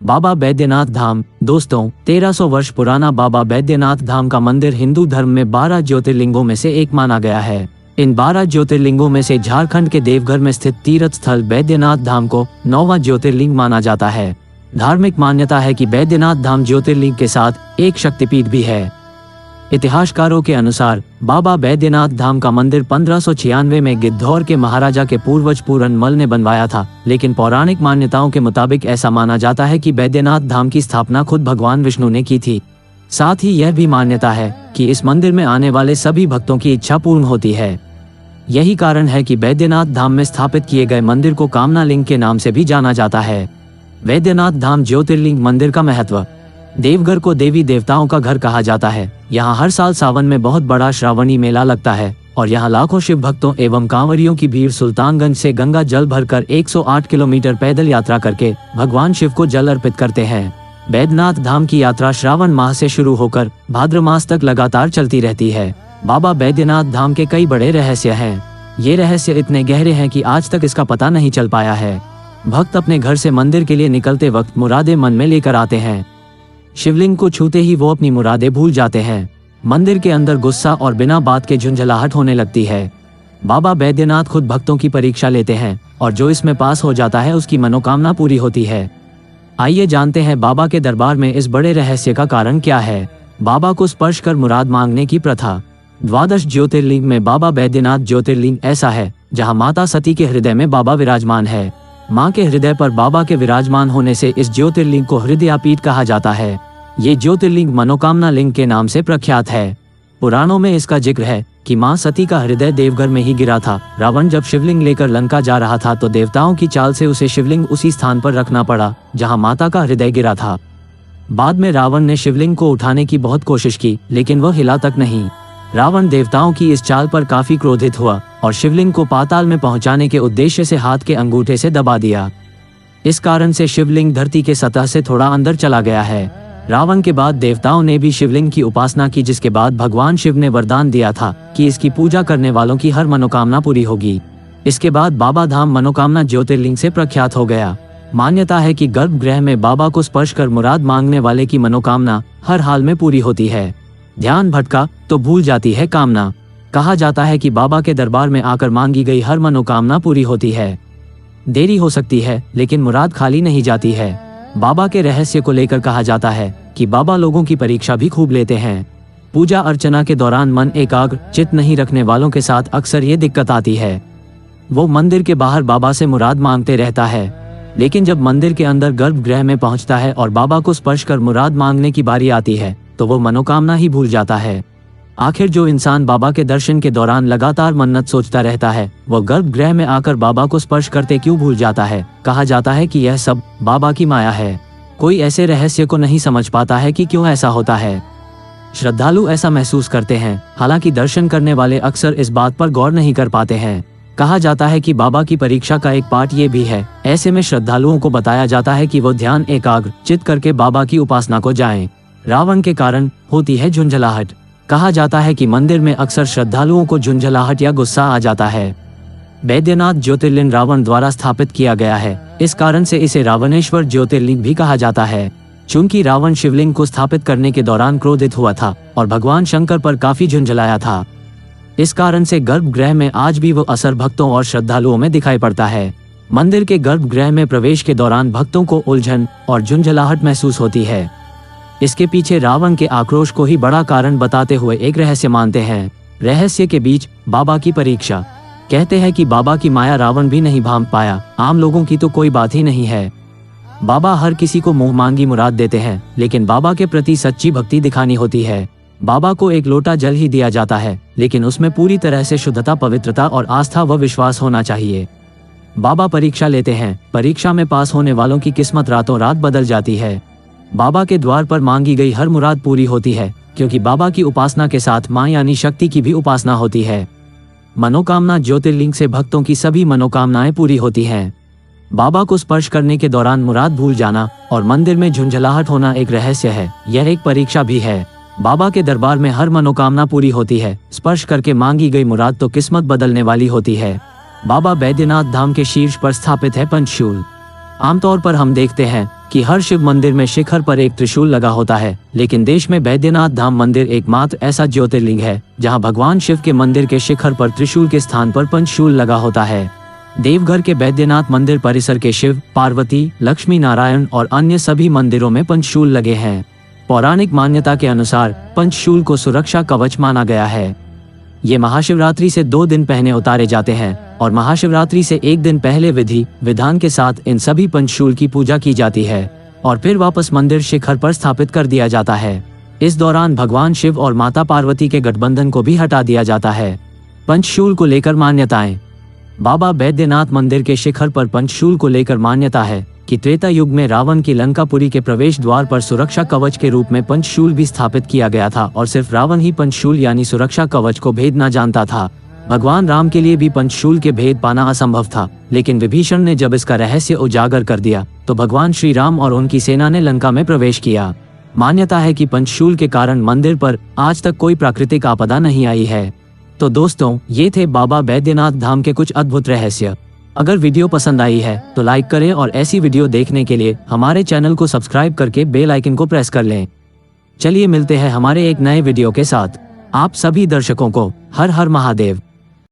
बाबा बैद्यनाथ धाम। दोस्तों, 1300 वर्ष पुराना बाबा बैद्यनाथ धाम का मंदिर हिंदू धर्म में 12 ज्योतिर्लिंगों में से एक माना गया है। इन 12 ज्योतिर्लिंगों में से झारखंड के देवघर में स्थित तीर्थ स्थल बैद्यनाथ धाम को 9वां ज्योतिर्लिंग माना जाता है। धार्मिक मान्यता है कि बैद्यनाथ धाम ज्योतिर्लिंग के साथ एक शक्तिपीठ भी है। इतिहासकारों के अनुसार बाबा बैद्यनाथ धाम का मंदिर 1596 में गिद्धौर के महाराजा के पूर्वज पूरनमल ने बनवाया था, लेकिन पौराणिक मान्यताओं के मुताबिक ऐसा माना जाता है कि बैद्यनाथ धाम की स्थापना खुद भगवान विष्णु ने की थी। साथ ही यह भी मान्यता है कि इस मंदिर में आने वाले सभी भक्तों की इच्छा पूर्ण होती है। यही कारण है कि बैद्यनाथ धाम में स्थापित किए गए मंदिर को कामना लिंग के नाम से भी जाना जाता है। बैद्यनाथ धाम ज्योतिर्लिंग मंदिर का महत्व। देवघर को देवी देवताओं का घर कहा जाता है। यहाँ हर साल सावन में बहुत बड़ा श्रावणी मेला लगता है और यहाँ लाखों शिव भक्तों एवं कांवरियों की भीड़ सुल्तानगंज से गंगा जल भरकर 108 किलोमीटर पैदल यात्रा करके भगवान शिव को जल अर्पित करते हैं। बैद्यनाथ धाम की यात्रा श्रावण माह से शुरू होकर भाद्र मास तक लगातार चलती रहती है। बाबा बैद्यनाथ धाम के कई बड़े रहस्य हैं। ये रहस्य इतने गहरे हैं कि आज तक इसका पता नहीं चल पाया है। भक्त अपने घर से मंदिर के लिए निकलते वक्त मुरादें मन में लेकर आते हैं। शिवलिंग को छूते ही वो अपनी मुरादें भूल जाते हैं। मंदिर के अंदर गुस्सा और बिना बात के झुंझलाहट होने लगती है। बाबा बैद्यनाथ खुद भक्तों की परीक्षा लेते हैं और जो इसमें पास हो जाता है उसकी मनोकामना पूरी होती है। आइए जानते हैं बाबा के दरबार में इस बड़े रहस्य का कारण क्या है। बाबा को स्पर्श कर मुराद मांगने की प्रथा। 12 ज्योतिर्लिंग में बाबा बैद्यनाथ ज्योतिर्लिंग ऐसा है जहाँ माता सती के हृदय में बाबा विराजमान है। माँ के हृदय पर बाबा के विराजमान होने से इस ज्योतिर्लिंग को हृदयापीठ कहा जाता है। ये ज्योतिर्लिंग मनोकामना लिंग के नाम से प्रख्यात है। पुराणों में इसका जिक्र है कि माँ सती का हृदय देवघर में ही गिरा था। रावण जब शिवलिंग लेकर लंका जा रहा था तो देवताओं की चाल से उसे शिवलिंग उसी स्थान पर रखना पड़ा जहाँ माता का हृदय गिरा था। बाद में रावण ने शिवलिंग को उठाने की बहुत कोशिश की, लेकिन वह हिला तक नहीं। रावण देवताओं की इस चाल पर काफी क्रोधित हुआ और शिवलिंग को पाताल में पहुंचाने के उद्देश्य से हाथ के अंगूठे से दबा दिया। इस कारण से शिवलिंग धरती के सतह से थोड़ा अंदर चला गया है। रावण के बाद देवताओं ने भी शिवलिंग की उपासना की, जिसके बाद भगवान शिव ने वरदान दिया था कि इसकी पूजा करने वालों की हर मनोकामना पूरी होगी। इसके बाद बाबा धाम मनोकामना ज्योतिर्लिंग से प्रख्यात हो गया। मान्यता है कि गर्भगृह में बाबा को स्पर्श कर मुराद मांगने वाले की मनोकामना हर हाल में पूरी होती है। ध्यान भटका तो भूल जाती है कामना। कहा जाता है कि बाबा के दरबार में आकर मांगी गई हर मनोकामना पूरी होती है। देरी हो सकती है लेकिन मुराद खाली नहीं जाती है। बाबा के रहस्य को लेकर कहा जाता है कि बाबा लोगों की परीक्षा भी खूब लेते हैं। पूजा अर्चना के दौरान मन एकाग्र चित्त नहीं रखने वालों के साथ अक्सर ये दिक्कत आती है। वो मंदिर के बाहर बाबा से मुराद मांगते रहता है, लेकिन जब मंदिर के अंदर गर्भगृह में पहुंचता है और बाबा को स्पर्श कर मुराद मांगने की बारी आती है तो वो मनोकामना ही भूल जाता है। आखिर जो इंसान बाबा के दर्शन के दौरान लगातार मन्नत सोचता रहता है वह गर्भगृह में आकर बाबा को स्पर्श करते क्यों भूल जाता है। कहा जाता है कि यह सब बाबा की माया है। कोई ऐसे रहस्य को नहीं समझ पाता है कि क्यों ऐसा होता है। श्रद्धालु ऐसा महसूस करते हैं, हालांकि दर्शन करने वाले अक्सर इस बात पर गौर नहीं कर पाते हैं। कहा जाता है कि बाबा की परीक्षा का एक पार्ट ये भी है। ऐसे में श्रद्धालुओं को बताया जाता है कि वो ध्यान एकाग्र चित्त करके बाबा की उपासना को जाएं। रावण के कारण होती है झुंझलाहट। कहा जाता है कि मंदिर में अक्सर श्रद्धालुओं को झुंझलाहट या गुस्सा आ जाता है। बैद्यनाथ ज्योतिर्लिंग रावण द्वारा स्थापित किया गया है, इस कारण से इसे रावणेश्वर ज्योतिर्लिंग भी कहा जाता है। चूंकि रावण शिवलिंग को स्थापित करने के दौरान क्रोधित हुआ था और भगवान शंकर पर काफी झुंझलाया था, इस कारण से गर्भगृह में आज भी वो असर भक्तों और श्रद्धालुओं में दिखाई पड़ता है। मंदिर के गर्भगृह में प्रवेश के दौरान भक्तों को उलझन और झुंझलाहट महसूस होती है। इसके पीछे रावण के आक्रोश को ही बड़ा कारण बताते हुए एक रहस्य मानते हैं। रहस्य के बीच बाबा की परीक्षा। कहते हैं कि बाबा की माया रावण भी नहीं भांप पाया। आम लोगों की तो कोई बात ही नहीं है। बाबा हर किसी को मुंह मांगी मुराद देते हैं, लेकिन बाबा के प्रति सच्ची भक्ति दिखानी होती है। बाबा को एक लोटा जल ही दिया जाता है, लेकिन उसमें पूरी तरह से शुद्धता, पवित्रता और आस्था व विश्वास होना चाहिए। बाबा परीक्षा लेते हैं। परीक्षा में पास होने वालों की किस्मत रातों रात बदल जाती है। बाबा के द्वार पर मांगी गई हर मुराद पूरी होती है, क्योंकि बाबा की उपासना के साथ मां यानी शक्ति की भी उपासना होती है। मनोकामना ज्योतिर्लिंग से भक्तों की सभी मनोकामनाएं पूरी होती हैं। बाबा को स्पर्श करने के दौरान मुराद भूल जाना और मंदिर में झुंझलाहट होना एक रहस्य है। यह एक परीक्षा भी है। बाबा के दरबार में हर मनोकामना पूरी होती है। स्पर्श करके मांगी गई मुराद तो किस्मत बदलने वाली होती है। बाबा बैद्यनाथ धाम के शीर्ष पर स्थापित है पंचशूल। आमतौर पर हम देखते हैं कि हर शिव मंदिर में शिखर पर एक त्रिशूल लगा होता है, लेकिन देश में बैद्यनाथ धाम मंदिर एकमात्र ऐसा ज्योतिर्लिंग है जहां भगवान शिव के मंदिर के शिखर पर त्रिशूल के स्थान पर पंचशूल लगा होता है। देवघर के बैद्यनाथ मंदिर परिसर के शिव, पार्वती, लक्ष्मी नारायण और अन्य सभी मंदिरों में पंचशूल लगे हैं। पौराणिक मान्यता के अनुसार पंचशूल को सुरक्षा कवच माना गया है। ये महाशिवरात्रि से 2 दिन पहले उतारे जाते हैं और महाशिवरात्रि से 1 दिन पहले विधि विधान के साथ इन सभी पंचशूल की पूजा की जाती है और फिर वापस मंदिर शिखर पर स्थापित कर दिया जाता है। इस दौरान भगवान शिव और माता पार्वती के गठबंधन को भी हटा दिया जाता है। पंचशूल को लेकर मान्यताएं। बाबा बैद्यनाथ मंदिर के शिखर पर पंचशूल को लेकर मान्यता है कि त्रेता युग में रावण की लंकापुरी के प्रवेश द्वार पर सुरक्षा कवच के रूप में पंचशूल भी स्थापित किया गया था और सिर्फ रावण ही पंचशूल यानी सुरक्षा कवच को भेद न जानता था। भगवान राम के लिए भी पंचशूल के भेद पाना असंभव था, लेकिन विभीषण ने जब इसका रहस्य उजागर कर दिया तो भगवान श्री राम और उनकी सेना ने लंका में प्रवेश किया। मान्यता है कि पंचशूल के कारण मंदिर पर आज तक कोई प्राकृतिक आपदा नहीं आई है। तो दोस्तों, ये थे बाबा बैद्यनाथ धाम के कुछ अद्भुत रहस्य। अगर वीडियो पसंद आई है तो लाइक करें और ऐसी वीडियो देखने के लिए हमारे चैनल को सब्सक्राइब करके बेल आइकन को प्रेस कर लें। चलिए मिलते हैं हमारे एक नए वीडियो के साथ। आप सभी दर्शकों को हर हर महादेव।